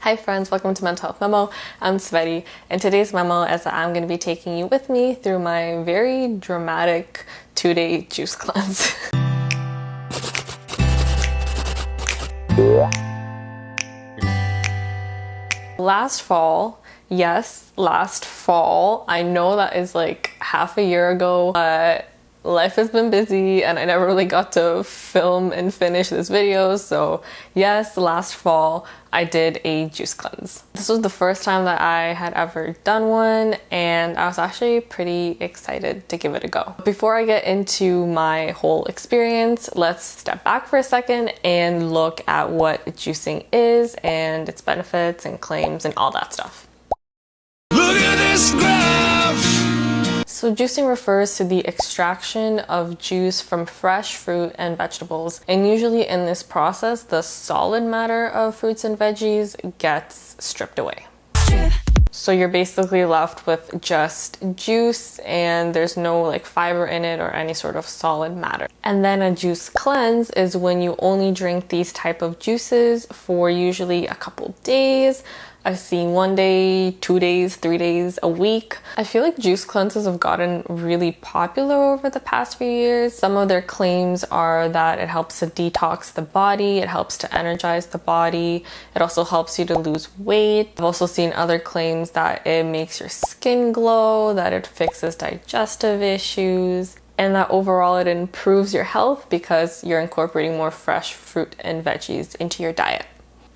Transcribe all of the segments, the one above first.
Hi friends, welcome to Mental Health Memo. I'm Tsvetty, and today's memo is that I'm going to be taking you with me through my very dramatic 2-day juice cleanse. Last fall, yes, last fall, I know that is like half a year ago, but life has been busy and I never really got to film and finish this video. So yes, last fall I did a juice cleanse. This was the first time that I had ever done one, and I was actually pretty excited to give it a go. Before I get into my whole experience, let's step back for a second and look at what juicing is and its benefits and claims and all that stuff. Look at this graph! So juicing refers to the extraction of juice from fresh fruit and vegetables, and usually in this process the solid matter of fruits and veggies gets stripped away. So you're basically left with just juice and there's no like fiber in it or any sort of solid matter. And then a juice cleanse is when you only drink these type of juices for usually a couple days. I've seen 1 day, 2 days, 3 days, a week. I feel like juice cleanses have gotten really popular over the past few years. Some of their claims are that it helps to detox the body, it helps to energize the body, it also helps you to lose weight. I've also seen other claims that it makes your skin glow, that it fixes digestive issues, and that overall it improves your health because you're incorporating more fresh fruit and veggies into your diet.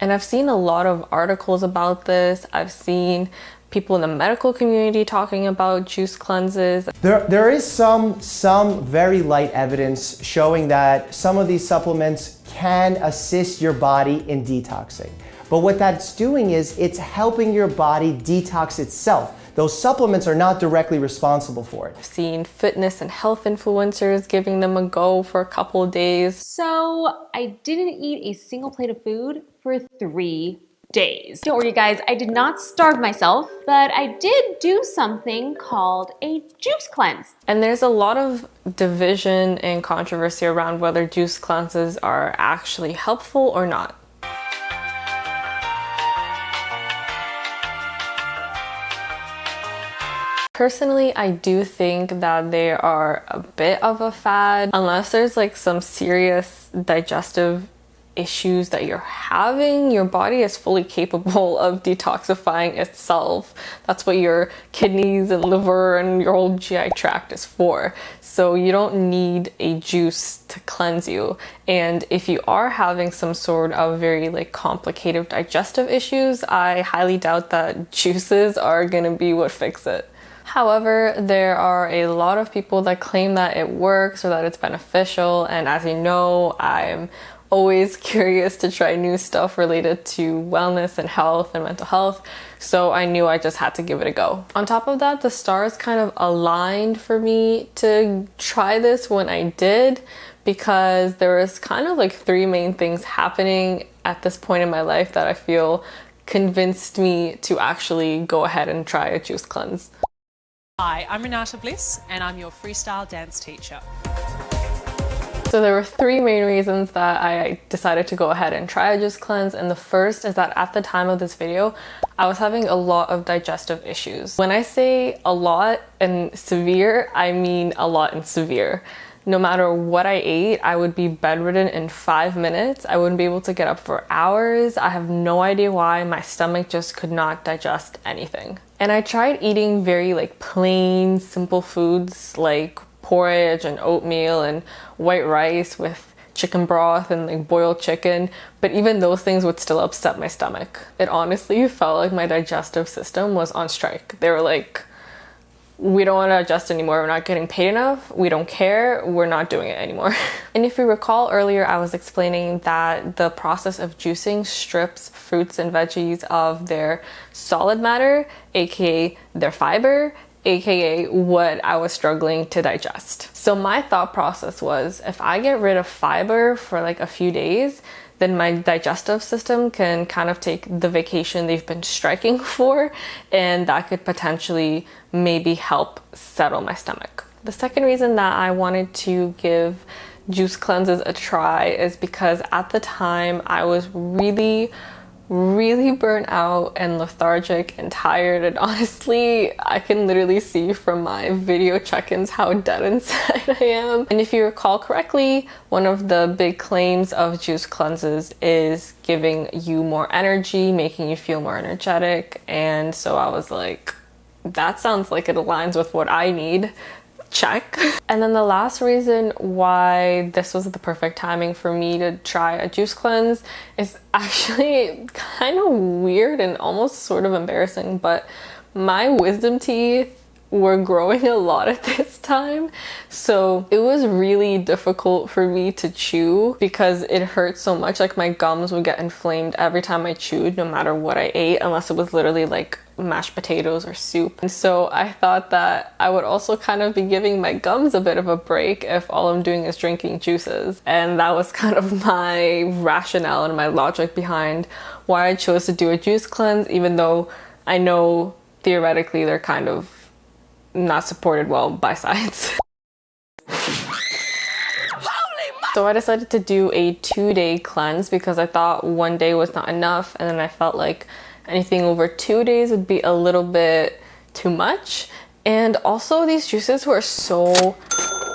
And I've seen a lot of articles about this. I've seen people in the medical community talking about juice cleanses. There is some very light evidence showing that some of these supplements can assist your body in detoxing. But what that's doing is it's helping your body detox itself. Those supplements are not directly responsible for it. I've seen fitness and health influencers giving them a go for a couple of days. So I didn't eat a single plate of food for 3 days. Don't worry guys, I did not starve myself, but I did do something called a juice cleanse. And there's a lot of division and controversy around whether juice cleanses are actually helpful or not. Personally, I do think that they are a bit of a fad, unless there's like some serious digestive issues that you're having. Your body is fully capable of detoxifying itself. That's what your kidneys and liver and your whole GI tract is for. So you don't need a juice to cleanse you. And if you are having some sort of very like complicated digestive issues, I highly doubt that juices are gonna be what fix it. However, there are a lot of people that claim that it works or that it's beneficial, and as you know, I'm always curious to try new stuff related to wellness and health and mental health, so I knew I just had to give it a go. On top of that, the stars kind of aligned for me to try this when I did, because there was kind of like 3 main things happening at this point in my life that I feel convinced me to actually go ahead and try a juice cleanse. Hi, I'm Renata Bliss and I'm your freestyle dance teacher. So there were 3 main reasons that I decided to go ahead and try a juice cleanse, and the first is that at the time of this video, I was having a lot of digestive issues. When I say a lot and severe, I mean a lot and severe. No matter what I ate, I would be bedridden in 5 minutes. I wouldn't be able to get up for hours. I have no idea why. My stomach just could not digest anything. And I tried eating very like plain, simple foods like porridge and oatmeal and white rice with chicken broth and like boiled chicken, but even those things would still upset my stomach. It honestly felt like my digestive system was on strike. They were like, we don't want to adjust anymore. We're not getting paid enough. We don't care. We're not doing it anymore. And if you recall earlier, I was explaining that the process of juicing strips fruits and veggies of their solid matter, aka their fiber, aka what I was struggling to digest. So my thought process was, if I get rid of fiber for like a few days, then my digestive system can kind of take the vacation they've been striking for, and that could potentially maybe help settle my stomach. The second reason that I wanted to give juice cleanses a try is because at the time I was really really burnt out and lethargic and tired, and honestly I can literally see from my video check-ins how dead inside I am. And if you recall correctly, one of the big claims of juice cleanses is giving you more energy, making you feel more energetic, and so I was like, that sounds like it aligns with what I need. Check. And then the last reason why this was the perfect timing for me to try a juice cleanse is actually kind of weird and almost sort of embarrassing, but my wisdom teeth were growing a lot at this time, so it was really difficult for me to chew because it hurt so much. Like my gums would get inflamed every time I chewed, no matter what I ate, unless it was literally like mashed potatoes or soup. And so I thought that I would also kind of be giving my gums a bit of a break if all I'm doing is drinking juices. And that was kind of my rationale and my logic behind why I chose to do a juice cleanse, even though I know theoretically they're kind of not supported well by science. So I decided to do a 2-day cleanse because I thought 1 day was not enough, and then I felt like anything over 2 days would be a little bit too much. And also these juices were so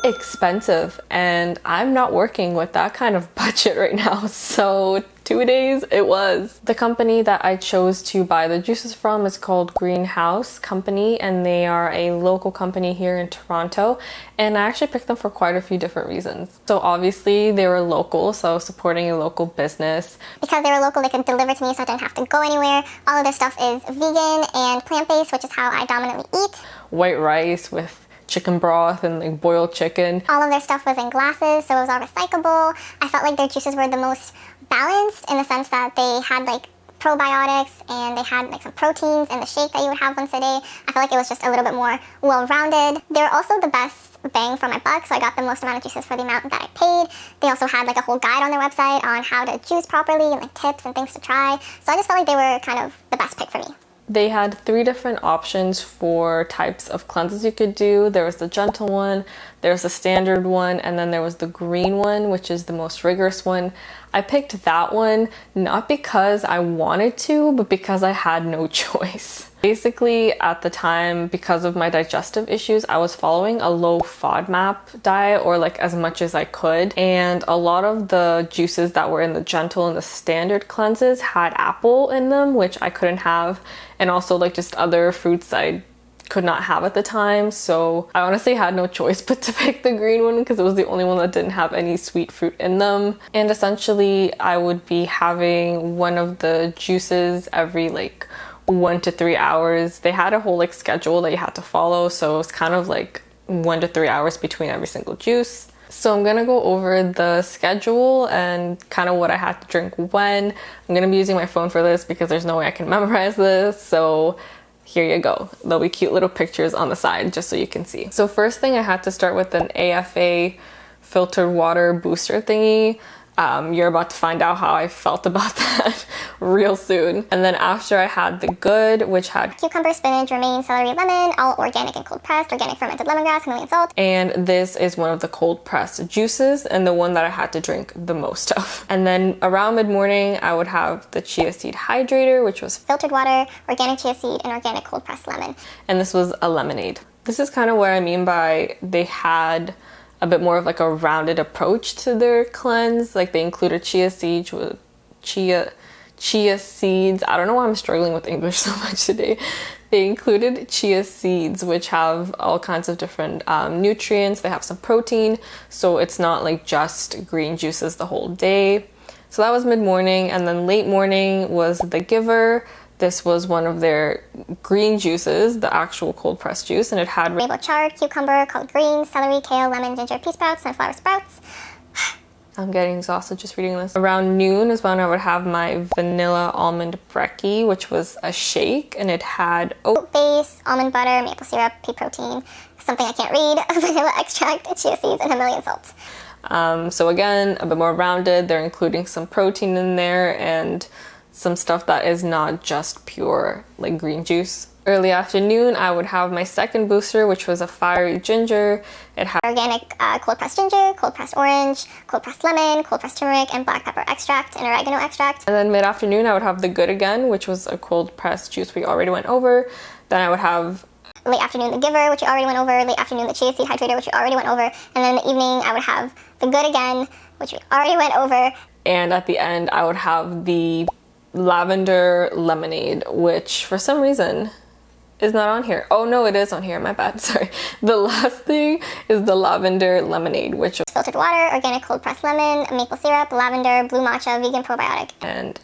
expensive and I'm not working with that kind of budget right now, so 2 days it was. The company that I chose to buy the juices from is called Greenhouse Company, and they are a local company here in Toronto, and I actually picked them for quite a few different reasons. So obviously they were local, so supporting a local business. Because they were local, they could deliver to me so I didn't have to go anywhere. All of their stuff is vegan and plant-based, which is how I dominantly eat. White rice with chicken broth and like boiled chicken. All of their stuff was in glasses, so it was all recyclable. I felt like their juices were the most balanced in the sense that they had like probiotics and they had like some proteins in the shake that you would have once a day. I felt like it was just a little bit more well-rounded. They were also the best bang for my buck, so I got the most amount of juices for the amount that I paid. They also had like a whole guide on their website on how to juice properly and like tips and things to try. So I just felt like they were kind of the best pick for me. They had 3 different options for types of cleanses you could do. There was the gentle one, there was the standard one, and then there was the green one, which is the most rigorous one. I picked that one not because I wanted to, but because I had no choice. Basically, at the time, because of my digestive issues, I was following a low FODMAP diet, or like as much as I could. And a lot of the juices that were in the gentle and the standard cleanses had apple in them, which I couldn't have. And also like just other fruits I could not have at the time. So I honestly had no choice but to pick the green one because it was the only one that didn't have any sweet fruit in them. And essentially I would be having one of the juices every like 1 to 3 hours. They had a whole like schedule that you had to follow, so it was kind of like 1 to 3 hours between every single juice. So I'm gonna go over the schedule and kind of what I had to drink when. I'm gonna be using my phone for this because there's no way I can memorize this, so here you go. There'll be cute little pictures on the side just so you can see. So first thing, I had to start with an AFA filtered water booster thingy. You're about to find out how I felt about that real soon. And then after, I had the good, which had cucumber, spinach, romaine, celery, lemon, all organic and cold pressed, organic fermented lemongrass, Himalayan salt. And this is one of the cold pressed juices and the one that I had to drink the most of. And then around mid-morning, I would have the chia seed hydrator, which was filtered water, organic chia seed, and organic cold pressed lemon. And this was a lemonade. This is kind of what I mean by they had a bit more of like a rounded approach to their cleanse. Like they included chia seeds with chia seeds. I don't know why I'm struggling with English so much today. They included chia seeds, which have all kinds of different nutrients. They have some protein, so it's not like just green juices the whole day. So that was mid-morning, and then late morning was the giver. This was one of their green juices, the actual cold pressed juice, and it had rainbow chard, cucumber, collard greens, celery, kale, lemon, ginger, pea sprouts, sunflower sprouts. I'm getting exhausted just reading this. Around noon is when I would have my vanilla almond brekkie, which was a shake, and it had oat base, almond butter, maple syrup, pea protein, something I can't read, vanilla extract, chia seeds, and Himalayan salt. So again, a bit more rounded. They're including some protein in there and some stuff that is not just pure like green juice. Early afternoon, I would have my second booster, which was a fiery ginger. It had organic cold pressed ginger, cold pressed orange, cold pressed lemon, cold pressed turmeric, and black pepper extract and oregano extract. And then mid-afternoon, I would have the Good Again, which was a cold pressed juice we already went over. Then I would have late afternoon, the Giver, which we already went over. Late afternoon, the Chia Seed Hydrator, which we already went over. And then in the evening, I would have the Good Again, which we already went over. And at the end, I would have the lavender lemonade, which for some reason is not on here. Oh no, it is on here, my bad, sorry. The last thing is the lavender lemonade, which is filtered water, organic cold pressed lemon, maple syrup, lavender, blue matcha, vegan probiotic. And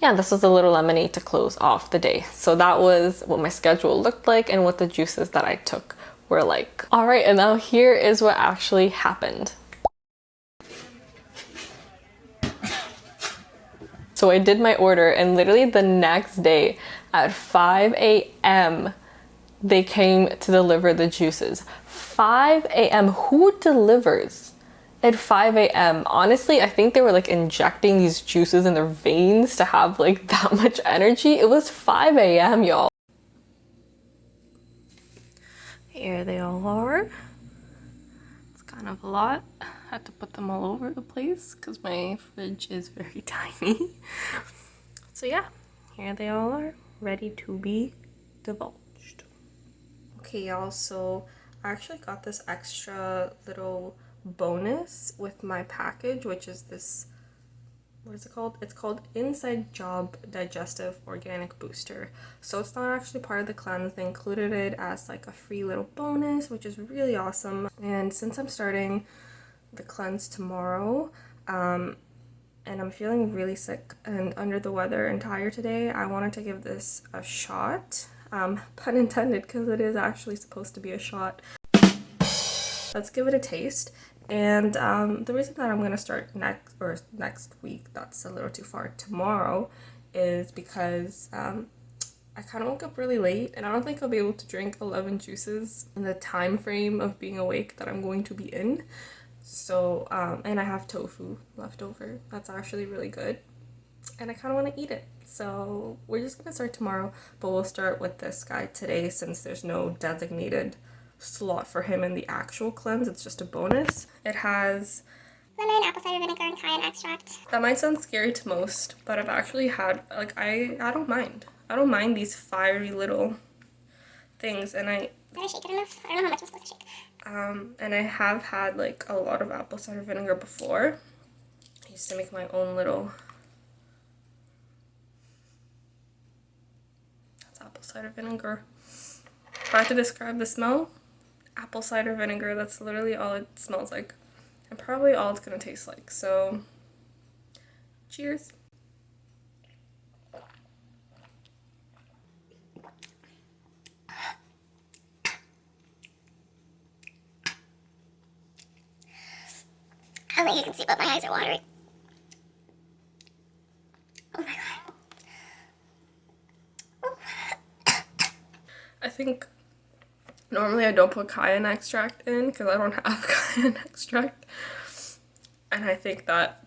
yeah, this was a little lemonade to close off the day. So that was what my schedule looked like and what the juices that I took were like. All right, and now here is what actually happened. So I did my order, and literally the next day at 5 a.m. they came to deliver the juices. 5 a.m. Who delivers at 5 a.m.? Honestly, I think they were like injecting these juices in their veins to have like that much energy. It was 5 a.m., y'all. Here they all are. It's kind of a lot. I had to put them all over the place because my fridge is very tiny. So yeah, here they all are, ready to be divulged. Okay, y'all, so I actually got this extra little bonus with my package, which is this, what is it called? It's called Inside Job Digestive Organic Booster. So it's not actually part of the cleanse. They included it as like a free little bonus, which is really awesome. And since I'm starting the cleanse tomorrow, and I'm feeling really sick and under the weather and tired today, I wanted to give this a shot. Pun intended, because it is actually supposed to be a shot. Let's give it a taste. And the reason that I'm going to start next week, that's a little too far, tomorrow, is because I kind of woke up really late and I don't think I'll be able to drink 11 juices in the time frame of being awake that I'm going to be in. So, and I have tofu left over. That's actually really good. And I kind of want to eat it. So we're just going to start tomorrow, but we'll start with this guy today since there's no designated slot for him in the actual cleanse. It's just a bonus. It has Lemon, apple cider vinegar, and cayenne extract. That might sound scary to most, but I've actually had, like, I don't mind. I don't mind these fiery little things, and Did I shake it enough? I don't know how much I'm supposed to shake. and I have had like a lot of apple cider vinegar before. I used to make my own little, that's apple cider vinegar. If I had to describe the smell, apple cider vinegar, that's literally all it smells like, and probably all it's gonna taste like. So cheers. I don't think you can see, but my eyes are watering. Oh my god. I think normally I don't put cayenne extract in because I don't have cayenne extract, and I think that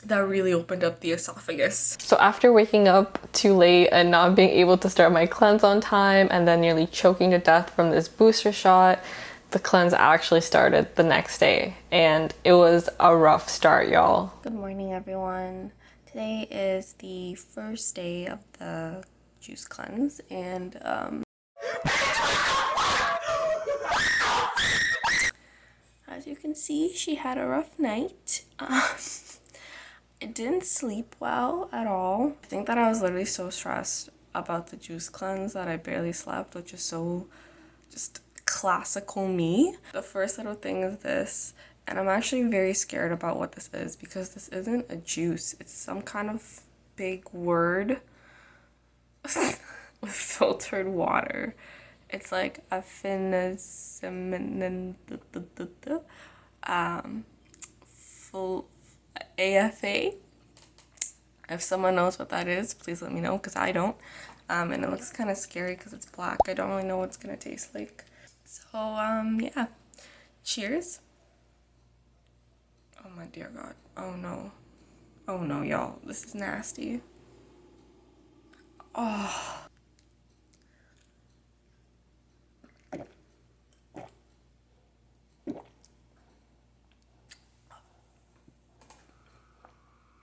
really opened up the esophagus. So after waking up too late and not being able to start my cleanse on time and then nearly choking to death from this booster shot, the cleanse actually started the next day, and it was a rough start, y'all. Good morning, everyone. Today is the first day of the juice cleanse, and as you can see, she had a rough night. I didn't sleep well at all. I think that I was literally so stressed about the juice cleanse that I barely slept, which is so just classical me. The first little thing is this, and I'm actually very scared about what this is because this isn't a juice. It's some kind of big word with filtered water. It's like a full AFA. If someone knows what that is, please let me know because I don't. And it looks kind of scary because it's black. I don't really know what it's gonna taste like. So yeah, cheers. Oh my dear God. Oh no, y'all, this is nasty. Oh,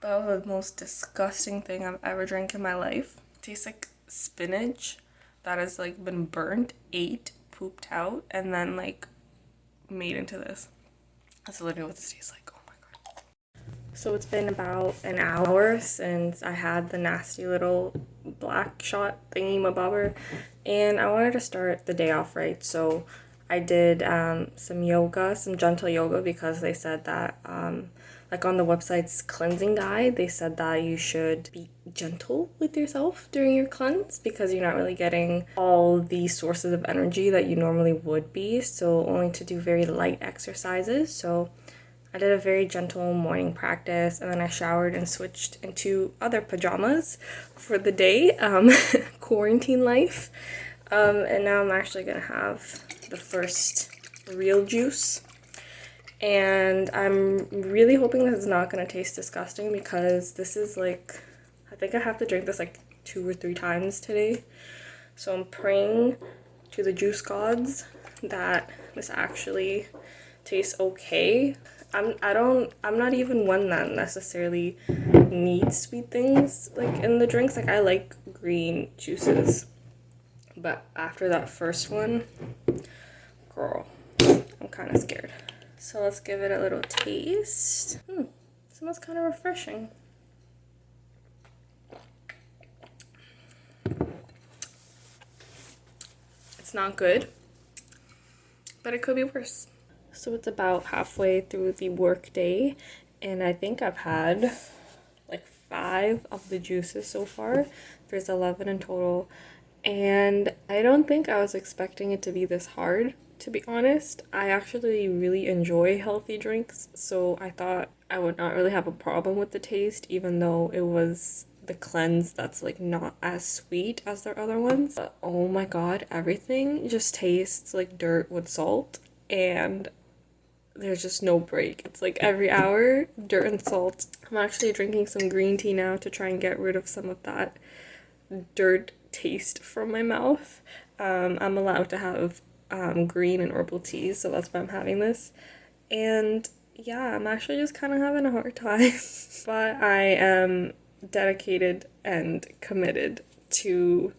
That was the most disgusting thing I've ever drank in my life. It tastes like spinach that has like been burnt, ate, pooped out, and then like made into this. That's literally what this tastes like. Oh my god. So it's been about an hour since I had the nasty little black shot thingy mabobber, and I wanted to start the day off right. So I did some yoga, some gentle yoga, because they said that like on the website's cleansing guide, they said that you should be gentle with yourself during your cleanse because you're not really getting all the sources of energy that you normally would be. So only to do very light exercises. So I did a very gentle morning practice, and then I showered and switched into other pajamas for the day, quarantine life. And now I'm actually gonna have the first real juice. And I'm really hoping this is not going to taste disgusting, because this is like, I think I have to drink this like 2 or 3 times today. So I'm praying to the juice gods that this actually tastes okay. I'm not even one that necessarily needs sweet things like in the drinks. Like I like green juices. But after that first one, girl, I'm kind of scared. So let's give it a little taste. Smells kind of refreshing. It's not good, but it could be worse. So it's about halfway through the work day, and I think I've had like 5 of the juices so far. There's 11 in total, and I don't think I was expecting it to be this hard. To be honest, I actually really enjoy healthy drinks, so I thought I would not really have a problem with the taste, even though it was the cleanse that's like not as sweet as their other ones. But oh my god, everything just tastes like dirt with salt, and there's just no break. It's like every hour, dirt and salt. I'm actually drinking some green tea now to try and get rid of some of that dirt taste from my mouth. I'm allowed to have green and herbal teas, so that's why I'm having this. And yeah, I'm actually just kind of having a hard time. But I am dedicated and committed to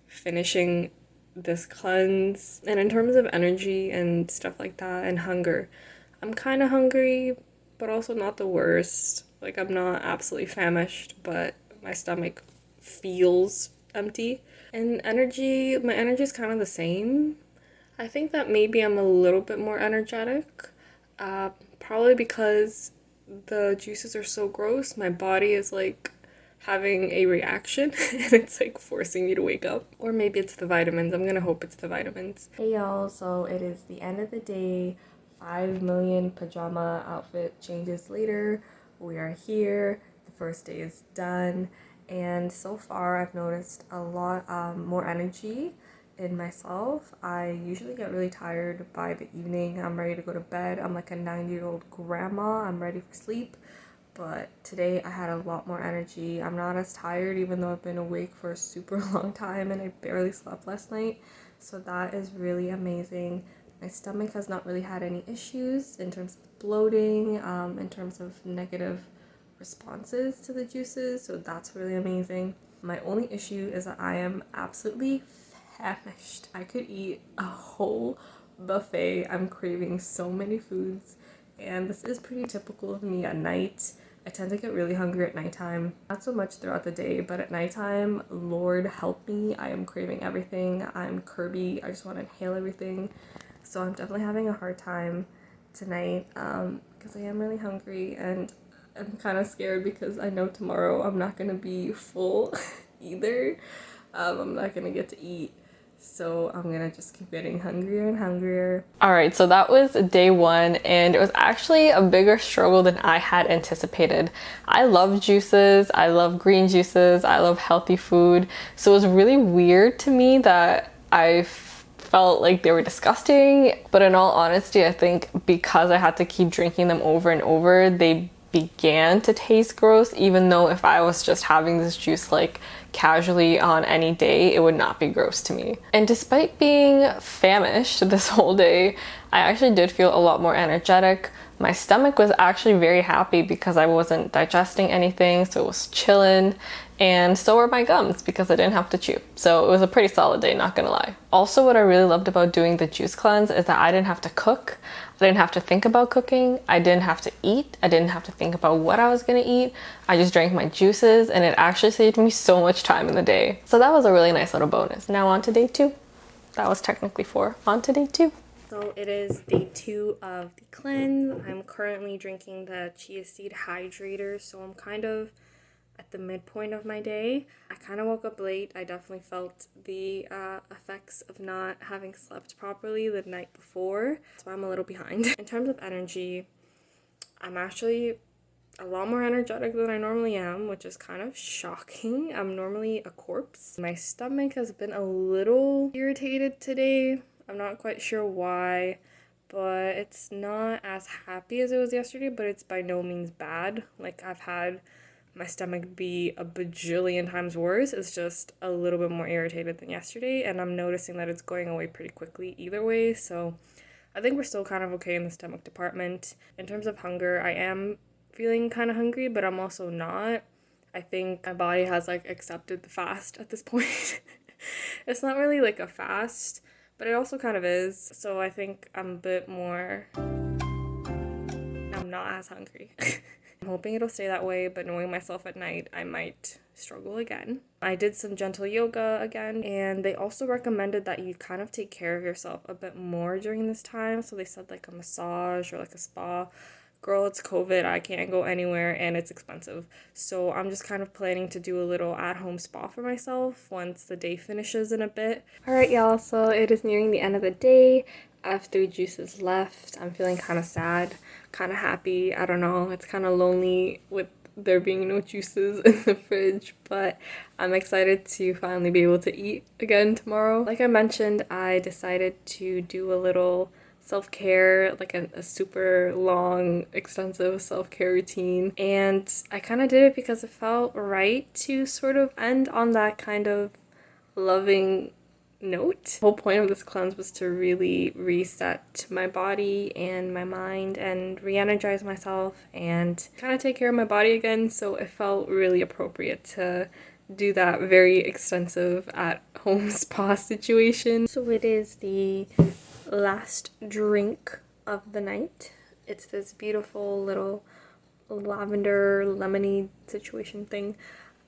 finishing this cleanse. And in terms of energy and stuff like that and hunger, I'm kind of hungry, but also not the worst. Like I'm not absolutely famished, but my stomach feels empty. And energy, my energy is kind of the same. I think that maybe I'm a little bit more energetic, probably because the juices are so gross. My body is like having a reaction and it's like forcing me to wake up. Or maybe it's the vitamins. I'm gonna hope it's the vitamins. Hey y'all, so it is the end of the day. 5 million pajama outfit changes later. We are here. The first day is done. And so far I've noticed a lot more energy in myself. I usually get really tired by the evening. I'm ready to go to bed. I'm like a 90-year-old grandma. I'm ready for sleep. But today I had a lot more energy. I'm not as tired, even though I've been awake for a super long time and I barely slept last night. So that is really amazing. My stomach has not really had any issues in terms of bloating, in terms of negative responses to the juices. So that's really amazing. My only issue is that I am absolutely famished. I could eat a whole buffet. I'm craving so many foods, and this is pretty typical of me at night. I tend to get really hungry at nighttime. Not so much throughout the day, but at nighttime, Lord help me, I am craving everything. I'm Kirby. I just want to inhale everything. So I'm definitely having a hard time tonight because I am really hungry, and I'm kind of scared because I know tomorrow I'm not going to be full either. I'm not going to get to eat. So I'm gonna just keep getting hungrier and hungrier. All right, so that was day 1, and it was actually a bigger struggle than I had anticipated. I love juices, I love green juices, I love healthy food. So it was really weird to me that I felt like they were disgusting. But in all honesty, I think because I had to keep drinking them over and over, they began to taste gross, even though if I was just having this juice like casually on any day, it would not be gross to me. And despite being famished this whole day, I actually did feel a lot more energetic. My stomach was actually very happy because I wasn't digesting anything, so it was chilling. And so were my gums because I didn't have to chew. So it was a pretty solid day, not gonna lie. Also, what I really loved about doing the juice cleanse is that I didn't have to cook. I didn't have to think about cooking. I didn't have to eat. I didn't have to think about what I was gonna eat. I just drank my juices, and it actually saved me so much time in the day. So that was a really nice little bonus. Now on to day 2. That was technically 4. On to day 2. So it is day 2 of the cleanse. I'm currently drinking the chia seed hydrator, so I'm kind of at the midpoint of my day. I kind of woke up late. I definitely felt the effects of not having slept properly the night before, so I'm a little behind. In terms of energy, I'm actually a lot more energetic than I normally am, which is kind of shocking. I'm normally a corpse. My stomach has been a little irritated today. I'm not quite sure why, but it's not as happy as it was yesterday, but it's by no means bad. Like, I've had my stomach be a bajillion times worse. It's just a little bit more irritated than yesterday, and I'm noticing that it's going away pretty quickly either way, so I think we're still kind of okay in the stomach department. In terms of hunger, I am feeling kind of hungry, but I'm also not. I think my body has like accepted the fast at this point. It's not really like a fast, but it also kind of is, so I think I'm a bit more, I'm not as hungry. I'm hoping it'll stay that way, but knowing myself at night, I might struggle again. I did some gentle yoga again, and they also recommended that you kind of take care of yourself a bit more during this time. So they said like a massage or like a spa. Girl, it's COVID, I can't go anywhere, and it's expensive. So I'm just kind of planning to do a little at-home spa for myself once the day finishes in a bit. Alright y'all, so it is nearing the end of the day. I have 3 juices left. I'm feeling kind of sad, kind of happy. I don't know, it's kind of lonely with there being no juices in the fridge, but I'm excited to finally be able to eat again tomorrow. Like I mentioned, I decided to do a little self-care, like a super long, extensive self-care routine, and I kind of did it because it felt right to sort of end on that kind of loving note. The whole point of this cleanse was to really reset my body and my mind and re-energize myself and kind of take care of my body again, so it felt really appropriate to do that very extensive at-home spa situation. So it is the last drink of the night. It's this beautiful little lavender lemonade situation thing.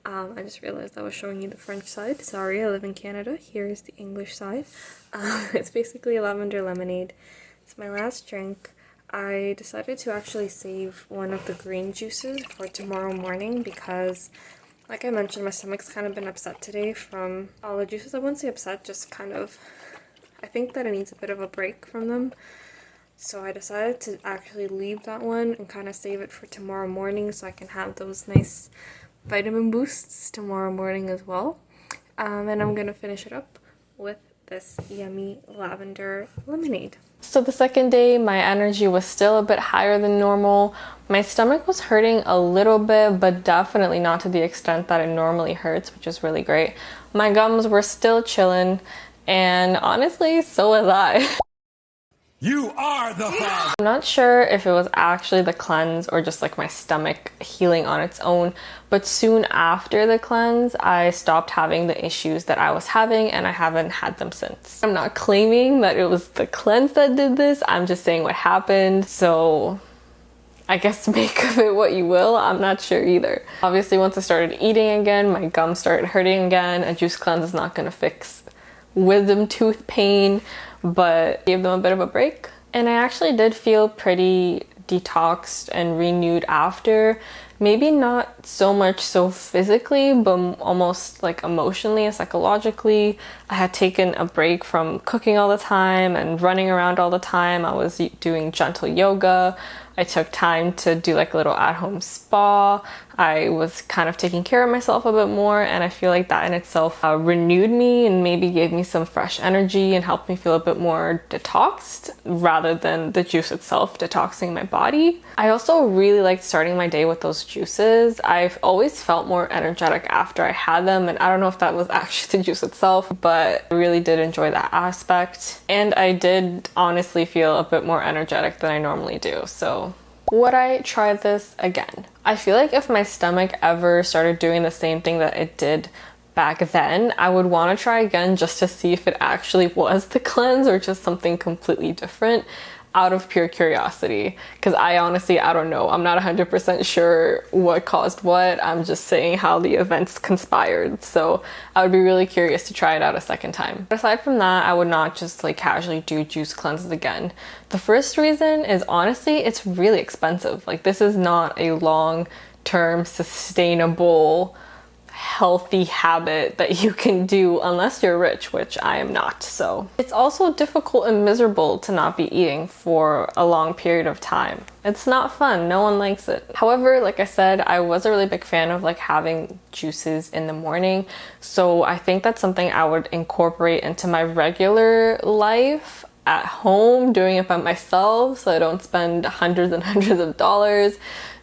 I just realized I was showing you the French side. Sorry, I live in Canada. Here's the English side. It's basically a lavender lemonade. It's my last drink. I decided to actually save one of the green juices for tomorrow morning because, like I mentioned, my stomach's kind of been upset today from all the juices. I wouldn't say upset, just kind of, I think that it needs a bit of a break from them. So I decided to actually leave that one and kind of save it for tomorrow morning so I can have those nice vitamin boosts tomorrow morning as well. And I'm gonna finish it up with this yummy lavender lemonade. So the second day, my energy was still a bit higher than normal. My stomach was hurting a little bit, but definitely not to the extent that it normally hurts, which is really great. My gums were still chilling, and honestly, so was I. You are the father. I'm not sure if it was actually the cleanse or just like my stomach healing on its own, but soon after the cleanse, I stopped having the issues that I was having, and I haven't had them since. I'm not claiming that it was the cleanse that did this, I'm just saying what happened, so I guess make of it what you will. I'm not sure either. Obviously, once I started eating again, my gums started hurting again. A juice cleanse is not gonna fix wisdom tooth pain, but gave them a bit of a break. And I actually did feel pretty detoxed and renewed after. Maybe not so much so physically, but almost like emotionally and psychologically. I had taken a break from cooking all the time and running around all the time. I was doing gentle yoga. I took time to do like a little at-home spa. I was kind of taking care of myself a bit more, and I feel like that in itself renewed me and maybe gave me some fresh energy and helped me feel a bit more detoxed rather than the juice itself detoxing my body. I also really liked starting my day with those juices. I've always felt more energetic after I had them, and I don't know if that was actually the juice itself, but I really did enjoy that aspect. And I did honestly feel a bit more energetic than I normally do. So would I try this again? I feel like if my stomach ever started doing the same thing that it did back then, I would want to try again just to see if it actually was the cleanse or just something completely different, out of pure curiosity. Because I don't know. I'm not 100% sure what caused what. I'm just saying how the events conspired. So I would be really curious to try it out a second time. But aside from that, I would not just like casually do juice cleanses again. The first reason is honestly, it's really expensive. Like, this is not a long-term sustainable healthy habit that you can do unless you're rich, which I am not. So it's also difficult and miserable to not be eating for a long period of time. It's not fun. No one likes it. However, like I said, I was a really big fan of like having juices in the morning. So I think that's something I would incorporate into my regular life at home, doing it by myself so I don't spend hundreds and hundreds of dollars.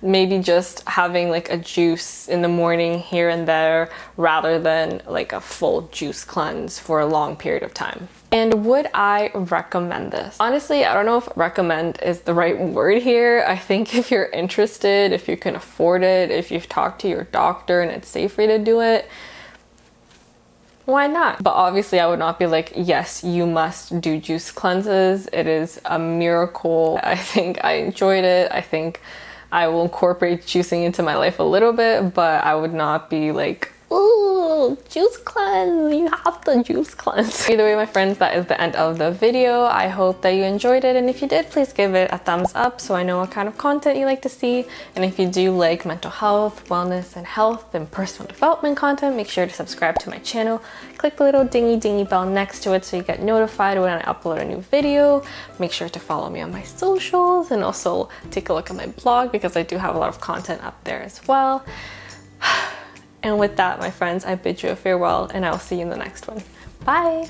Maybe just having like a juice in the morning here and there rather than like a full juice cleanse for a long period of time. And would I recommend this? Honestly, I don't know if recommend is the right word here. I think if you're interested, if you can afford it, if you've talked to your doctor and it's safe for you to do it, why not? But obviously I would not be like, yes, you must do juice cleanses. It is a miracle. I think I enjoyed it. I think I will incorporate juicing into my life a little bit, but I would not be like, ooh, juice cleanse, you have to juice cleanse. Either way, my friends, that is the end of the video. I hope that you enjoyed it, and if you did, please give it a thumbs up so I know what kind of content you like to see. And if you do like mental health, wellness, and health and personal development content, make sure to subscribe to my channel. Click the little dingy bell next to it so you get notified when I upload a new video. Make sure to follow me on my socials and also take a look at my blog because I do have a lot of content up there as well. And with that, my friends, I bid you a farewell and I'll see you in the next one. Bye!